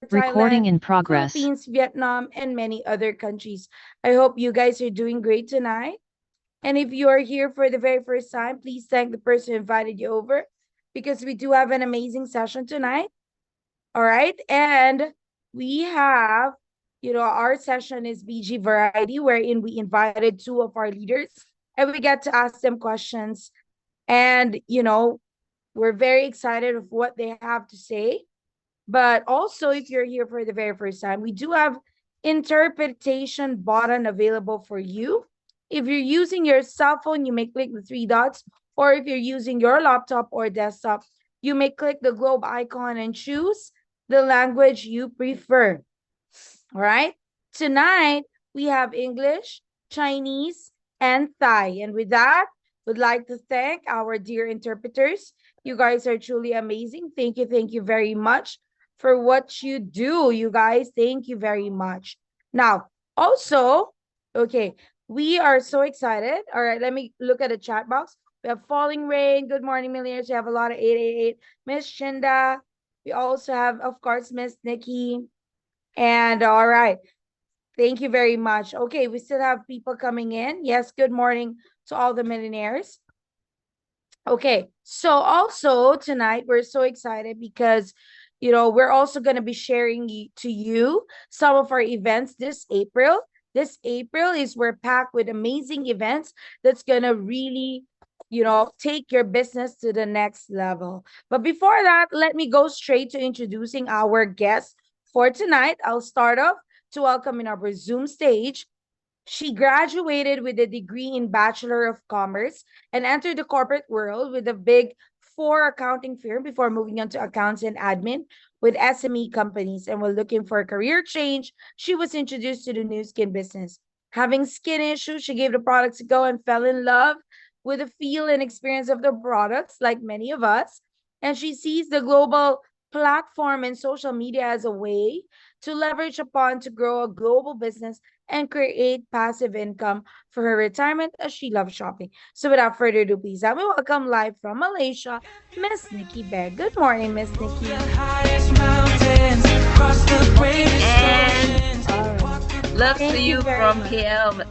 Recording Thailand, in progress. Philippines, Vietnam, and many other countries. I hope you guys are doing great tonight. And if you are here for the very first time, please thank the person who invited you over because we do have an amazing session tonight. All right. And we have, our session is BG Variety, wherein we invited two of our leaders and we get to ask them questions. And, we're very excited of what they have to say. But also, if you're here for the very first time, we do have interpretation button available for you. If you're using your cell phone, you may click the three dots, or if you're using your laptop or desktop, you may click the globe icon and choose the language you prefer. All right. Tonight, we have English, Chinese, and Thai. And with that, would like to thank our dear interpreters. You guys are truly amazing. Thank you very much for what you do, you guys. Thank you very much. Now, also, okay, we are so excited. All right, let me look at the chat box. We have Falling Rain. Good morning, millionaires. We have a lot of 888. Miss Shinda. We also have, of course, Miss Nikki. And all right. Thank you very much. Okay, we still have people coming in. Yes, good morning to all the millionaires. Okay, so also tonight we're so excited because we're also going to be sharing to you some of our events this April. This April is we're packed with amazing events that's going to really take your business to the next level. But before that, let me go straight to introducing our guest for tonight. I'll start off to welcome in our Zoom stage. She graduated with a degree in Bachelor of Commerce and entered the corporate world with a big four accounting firm before moving on to accounts and admin with SME companies. And while looking for a career change, she was introduced to the new skin business. Having skin issues, she gave the products a go and fell in love with the feel and experience of the products, like many of us. And she sees the global platform and social media as a way to leverage upon to grow a global business and create passive income for her retirement as she loves shopping. So without further ado, please let me welcome live from Malaysia, Miss Nikki Bear. Good morning, Miss Nikki. And All right. love to Thank you you very from much. KL.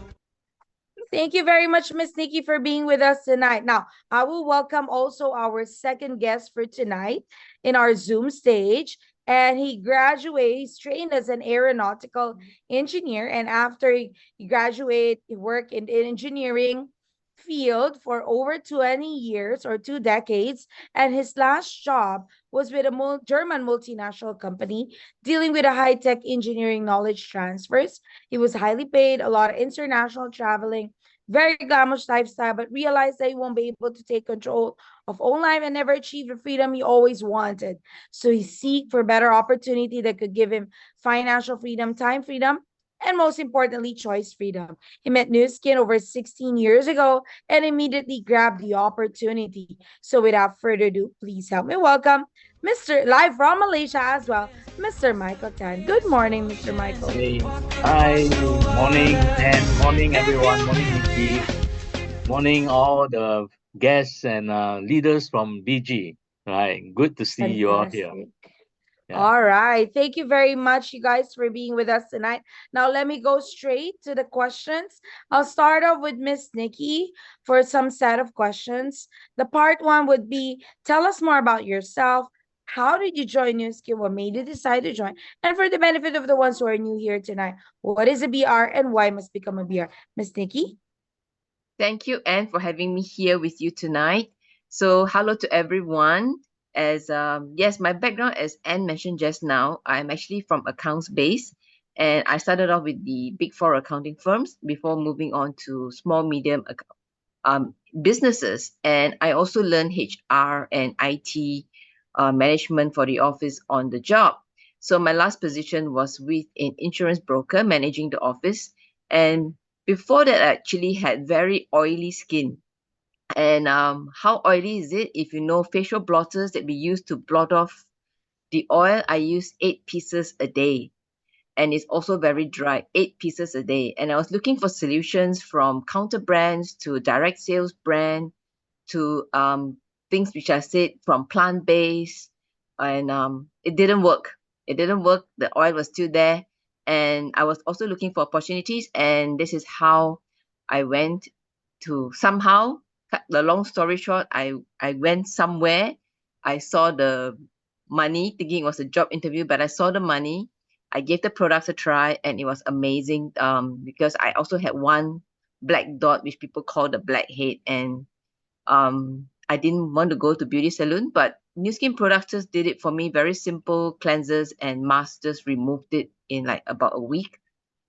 Thank you very much, Miss Nikki, for being with us tonight. Now, I will welcome also our second guest for tonight in our Zoom stage. And he graduated, he's trained as an aeronautical engineer. And after he graduated, he worked in the engineering field for over 20 years or 2 decades. And his last job was with a German multinational company dealing with a high-tech engineering knowledge transfers. He was highly paid, a lot of international traveling, very glamorous lifestyle, but realized that he won't be able to take control of own life and never achieve the freedom he always wanted. So he seek for better opportunity that could give him financial freedom, time freedom, and most importantly, choice freedom. He met New Skin over 16 years ago and immediately grabbed the opportunity. So without further ado, please help me welcome Mr. Live from Malaysia as well, Mr. Michael Tan. Good morning, Mr. Michael. Hey, hi, morning and morning everyone. Morning Nikki. Morning all the guests and leaders from BG. Right, good to see you all here. Fantastic. Yeah. All right. Thank you very much, you guys, for being with us tonight. Now, let me go straight to the questions. I'll start off with Miss Nikki for some set of questions. The part one would be tell us more about yourself. How did you join New Skill? What made you decide to join? And for the benefit of the ones who are new here tonight, what is a BR and why must become a BR? Miss Nikki? Thank you, Anne, for having me here with you tonight. So, hello to everyone. As yes, my background, as Anne mentioned just now, I'm actually from accounts base, and I started off with the big four accounting firms before moving on to small medium businesses. And I also learned HR and IT management for the office on the job. So my last position was with an insurance broker managing the office. And before that, I actually had very oily skin. And how oily is it? If you know facial blotters that we use to blot off the oil, I use 8 pieces a day. And it's also very dry, 8 pieces a day. And I was looking for solutions from counter brands to direct sales brand to things which I said from plant-based, and it didn't work. It didn't work. The oil was still there. And I was also looking for opportunities. And this is how I went to somehow, cut the long story short, I went somewhere. I saw the money, thinking it was a job interview, but I saw the money. I gave the products a try, and it was amazing. Because I also had one black dot, which people call the blackhead, and I didn't want to go to beauty salon, but New Skin Products just did it for me. Very simple cleansers and masks, just removed it in like about a week.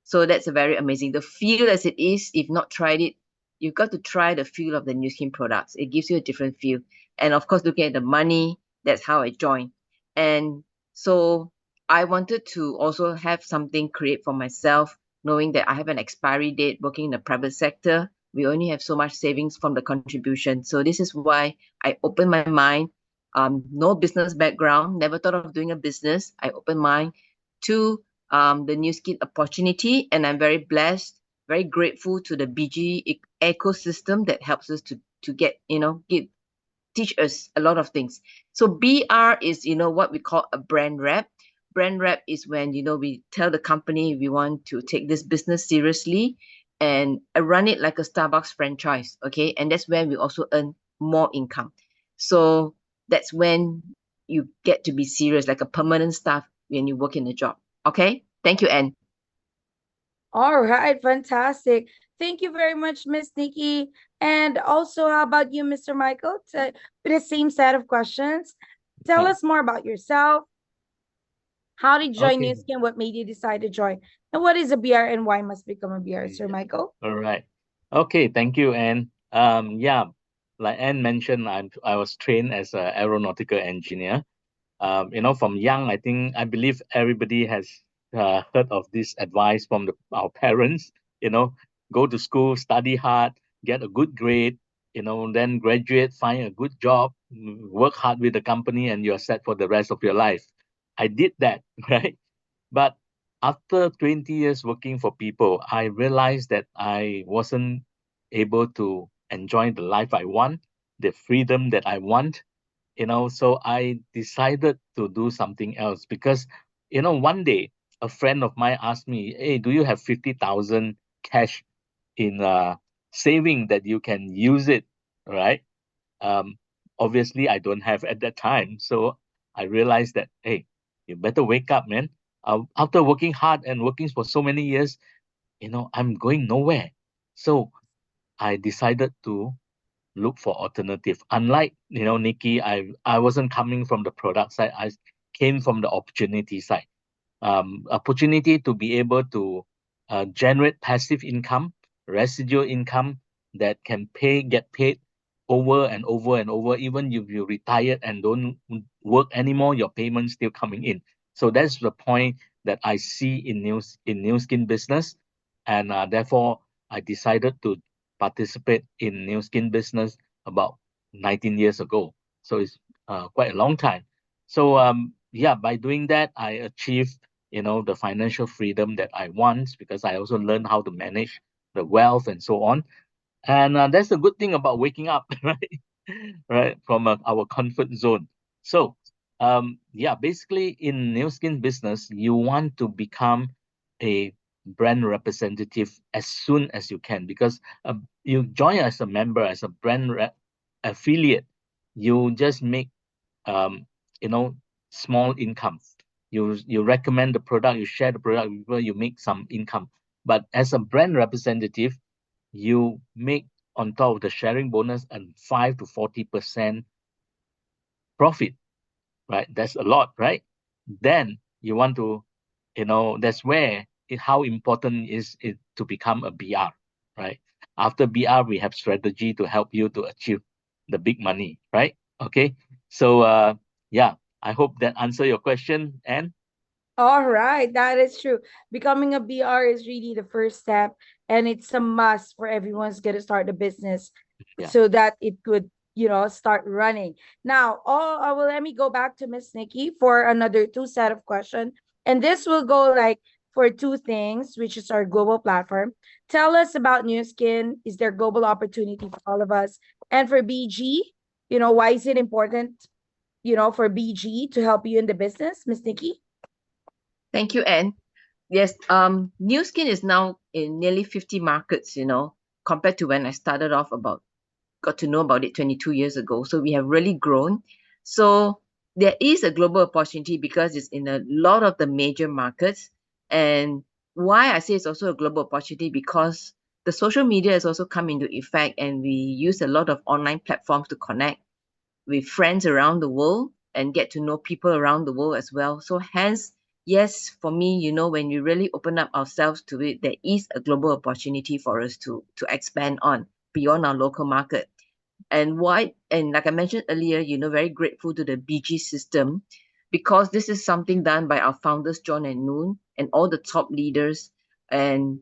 So that's a very amazing. The feel as it is, if not tried it, you've got to try the feel of the New Skin Products. It gives you a different feel. And of course, looking at the money, that's how I joined. And so I wanted to also have something create for myself, knowing that I have an expiry date working in the private sector. We only have so much savings from the contribution. So this is why I opened my mind. No business background, never thought of doing a business. I opened mine to the New Skin opportunity, and I'm very blessed, very grateful to the BG ecosystem that helps us to get, teach us a lot of things. So BR is, what we call a brand rep. Brand rep is when, we tell the company we want to take this business seriously and run it like a Starbucks franchise. Okay. And that's when we also earn more income. So that's when you get to be serious, like a permanent staff when you work in a job. Okay. Thank you, Anne. All right, fantastic. Thank you very much, Miss Nikki. And also, how about you, Mr. Michael? With the same set of questions. Tell Yeah. us more about yourself. How did you join Okay. New Skin? What made you decide to join? And what is a BR and why must become a BR, Sir Yeah. Michael? All right. Okay. Thank you, Anne. Yeah, like Anne mentioned, I was trained as an aeronautical engineer. From young, I believe everybody has heard of this advice from our parents. You know, go to school, study hard, get a good grade. Then graduate, find a good job, work hard with the company, and you're set for the rest of your life. I did that, right? But after 20 years working for people, I realized that I wasn't able to enjoy the life I want, the freedom that I want. So I decided to do something else because, one day a friend of mine asked me, "Hey, do you have 50,000 cash in saving that you can use it?" Right? Um, Obviously, I don't have at that time. So I realized that, hey, you better wake up, man. After working hard and working for so many years, I'm going nowhere. So I decided to look for alternative. Unlike, Nikki, I wasn't coming from the product side. I came from the opportunity side. Opportunity to be able to generate passive income, residual income that can get paid over and over and over. Even if you retired and don't work anymore, your payment's still coming in. So that's the point that I see in new skin business, and therefore I decided to participate in new skin business about 19 years ago. So it's quite a long time. So yeah, by doing that, I achieved the financial freedom that I want because I also learned how to manage the wealth and so on. And that's the good thing about waking up, right? Right, from our comfort zone. So yeah, basically in new skin business, you want to become a brand representative as soon as you can because you join as a member, as a affiliate, you just make um, you know, small income. You recommend the product, you share the product with people, you make some income. But as a brand representative, you make on top of the sharing bonus and 5 to 40% profit, right? That's a lot, right? Then you want to, that's where how important is it to become a BR, right? After BR, we have strategy to help you to achieve the big money, right? Okay. So yeah, I hope that answer your question. And All right, that is true. Becoming a BR is really the first step, and it's a must for everyone's going to start a business yeah, so that it could, start running. Now, well, let me go back to Miss Nikki for another two set of questions, and this will go like for two things, which is our global platform. Tell us about New Skin. Is there global opportunity for all of us? And for BG, why is it important, for BG to help you in the business, Miss Nikki? Thank you, Anne. Yes, New Skin is now in nearly 50 markets, compared to when I started off got to know about it 22 years ago. So we have really grown. So there is a global opportunity because it's in a lot of the major markets. And why I say it's also a global opportunity because the social media has also come into effect and we use a lot of online platforms to connect with friends around the world and get to know people around the world as well. So hence, yes, for me, when we really open up ourselves to it, there is a global opportunity for us to expand on beyond our local market. And like I mentioned earlier, very grateful to the BG system because this is something done by our founders, John and Noon, and all the top leaders. And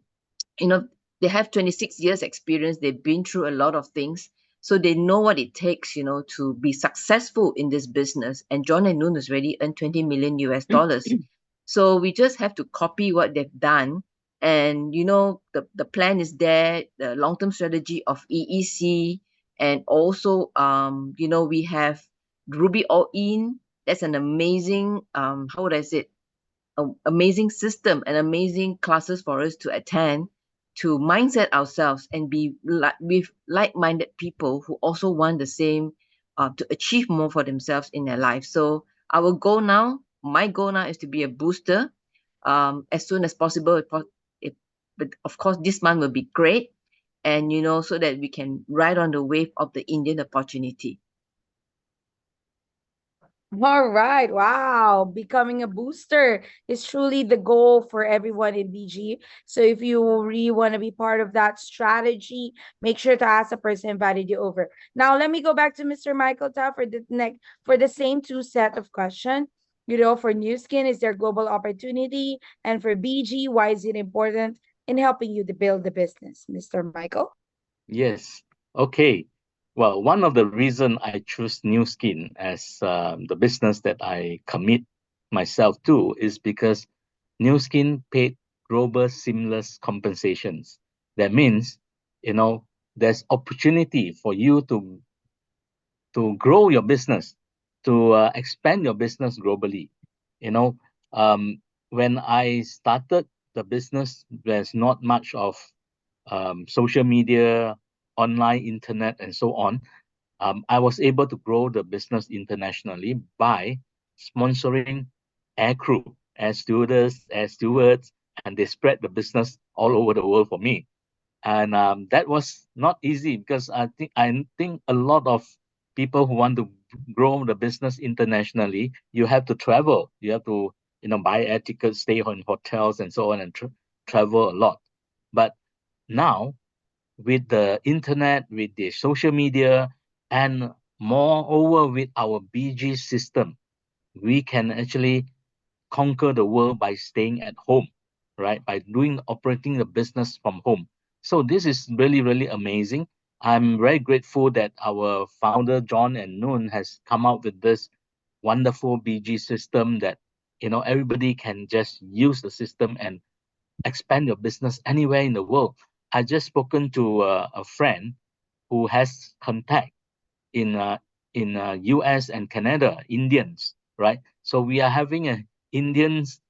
you know they have 26 years experience. They've been through a lot of things, so they know what it takes to be successful in this business. And John and Noon has already earned 20 million US dollars, so we just have to copy what they've done. And the plan is there, the long-term strategy of EEC. And also we have Ruby All In. That's an amazing, how would I say it, amazing system and amazing classes for us to attend, to mindset ourselves and be with like-minded people who also want the same, to achieve more for themselves in their life. So my goal now is to be a booster, as soon as possible. But of course, this month will be great, and so that we can ride on the wave of the Indian opportunity. All right. Wow. Becoming a booster is truly the goal for everyone in BG. So if you really want to be part of that strategy, make sure to ask the person invited you over. Now let me go back to Mr. Michael Ta for the next for the same two set of question. For New Skin, is there global opportunity? And for BG, why is it important in helping you to build the business, Mr. Michael? Yes. Okay. Well, one of the reason I choose New Skin as the business that I commit myself to is because New Skin paid global seamless compensations. That means, you know, there's opportunity for you to grow your business, to expand your business globally. You know, when I started the business, there's not much of social media, online, internet, and so on. I was able to grow the business internationally by sponsoring aircrew, air stewardess, air stewards, and they spread the business all over the world for me. And that was not easy because I think a lot of people who want to grow the business internationally, you have to travel, you have to buy air tickets, stay in hotels, and so on, and travel a lot. But now with the internet, with the social media, and moreover with our BG system, we can actually conquer the world by staying at home, right? By operating the business from home. So this is really, really amazing. I'm very grateful that our founder, John and Noon, has come out with this wonderful BG system that, everybody can just use the system and expand your business anywhere in the world. I just spoken to a friend who has contact in US and Canada, Indians, right? So we are having a Indians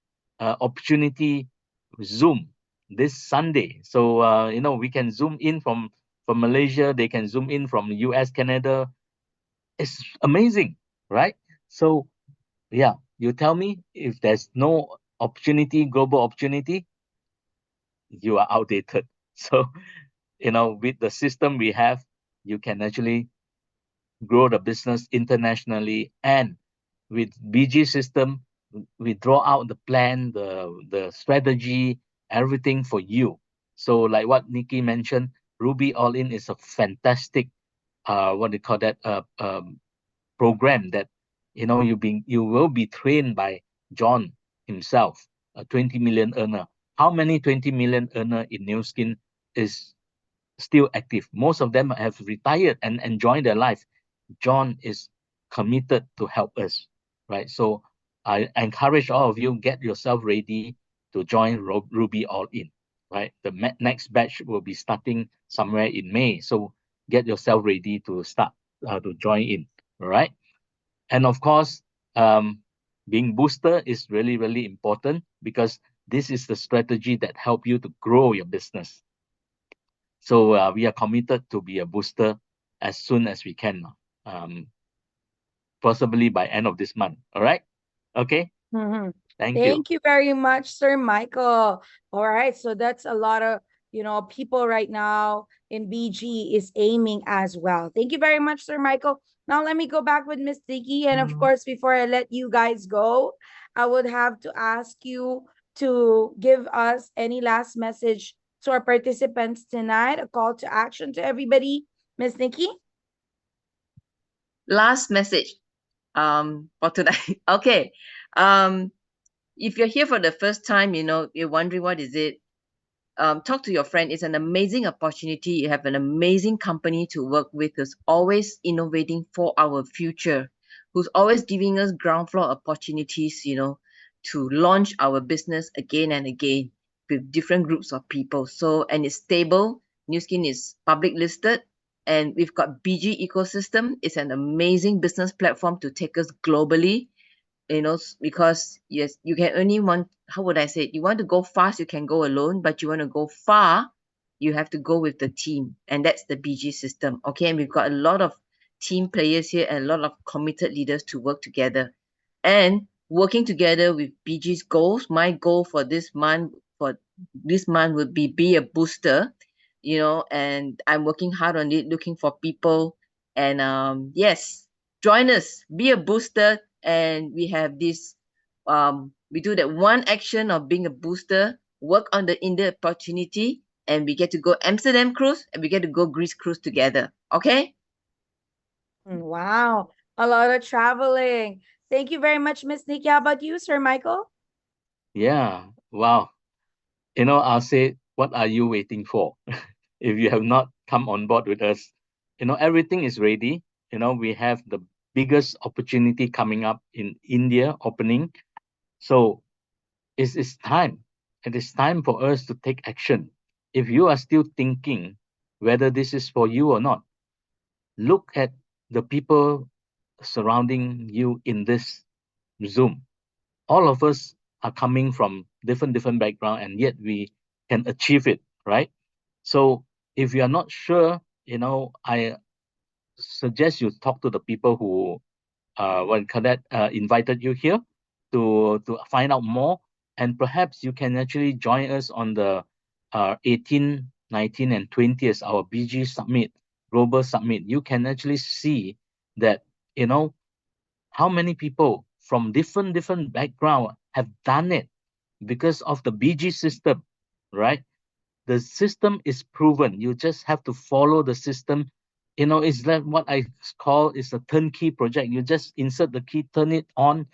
opportunity Zoom this Sunday. So we can zoom in from Malaysia, they can zoom in from US, Canada. It's amazing, right? So yeah, you tell me if there's no opportunity, global opportunity, you are outdated. So with the system we have, you can actually grow the business internationally. And with BG system, we draw out the plan, the strategy, everything for you. So like what Nikki mentioned, Ruby All In is a fantastic what do you call that, program that you will be trained by John himself, a 20 million earner. How many 20 million earner in New Skin is still active? Most of them have retired and enjoying their life. John is committed to help us, right? So I encourage all of you, get yourself ready to join Ruby All In, right? The next batch will be starting somewhere in May. So get yourself ready to start to join in, all right? And of course, um, being booster is really, really important because this is the strategy that help you to grow your business. So we are committed to be a booster as soon as we can, um, possibly by end of this month. All right. Okay. Mhm. Thank you. Thank you very much, Sir Michael. All right, so that's a lot of, people right now in BG is aiming as well. Thank you very much, Sir Michael. Now let me go back with Miss Nikki, and of course, before I let you guys go, I would have to ask you to give us any last message to our participants tonight, a call to action to everybody. Miss Nikki? Last message for tonight. Okay. Um, if you're here for the first time, you're wondering what is it, talk to your friend. It's an amazing opportunity. You have an amazing company to work with who's always innovating for our future, who's always giving us ground floor opportunities, to launch our business again and again with different groups of people. So, and it's stable. New Skin is public listed, and we've got BG ecosystem. It's an amazing business platform to take us globally, because yes, you can only want, how would I say it? You want to go fast, you can go alone, but you want to go far, you have to go with the team. And that's the BG system. Okay. And we've got a lot of team players here and a lot of committed leaders to work together. And working together with BG's goals, my goal for this month would be a booster, and I'm working hard on it, looking for people. And yes, join us, be a booster. And we have this, we do that one action of being a booster, work on the India opportunity, and we get to go Amsterdam cruise and we get to go Greece cruise together. Okay. Wow, a lot of traveling. Thank you very much, Miss Nikki. How about you, Sir Michael? Yeah. Wow. I'll say, what are you waiting for? If you have not come on board with us, everything is ready. We have the biggest opportunity coming up in India opening. So it's time. It is time for us to take action. If you are still thinking whether this is for you or not, look at the people surrounding you in this Zoom. All of us are coming from different background, and yet we can achieve it, right? So if you are not sure, I suggest you talk to the people who invited you here to find out more, and perhaps you can actually join us on the 18, 19, and 20 as our BG Summit, Global Summit. You can actually see that, how many people from different background have done it because of the BG system, right? The system is proven. You just have to follow the system. It's like what I call is a turnkey project. You just insert the key, turn it on,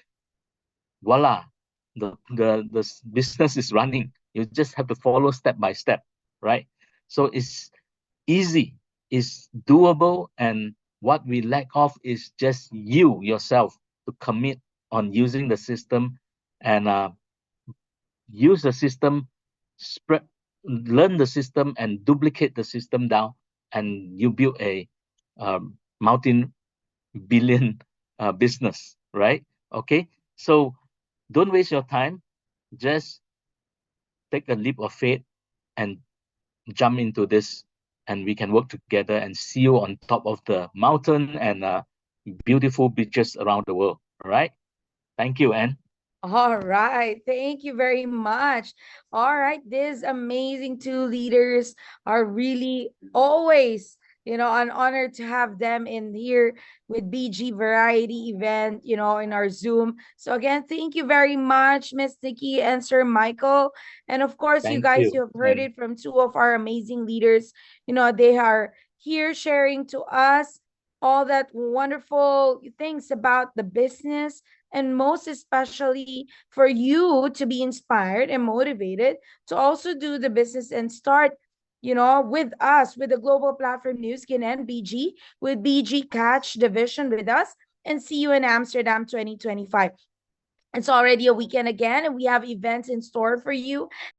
voila, the business is running. You just have to follow step by step, right? So it's easy, it's doable, and what we lack of is just you yourself to commit on using the system, and use the system, spread, learn the system, and duplicate the system down, and you build a multi-billion business, right? Okay, so don't waste your time. Just take a leap of faith and jump into this, and we can work together and see you on top of the mountain and beautiful beaches around the world. All right. Thank you, Anne. All right. Thank you very much. All right. These amazing two leaders are really always, an honor to have them in here with BG Variety event, in our Zoom. So again, thank you very much, Miss Nikki and Sir Michael. And of course, you Thank guys, you you. have heard And it from two of our amazing leaders. They are here sharing to us all that wonderful things about the business, and most especially for you to be inspired and motivated to also do the business and start, with us, with the global platform New Skin and BG, with BG Catch Division with us, and see you in Amsterdam 2025. It's already a weekend again, and we have events in store for you.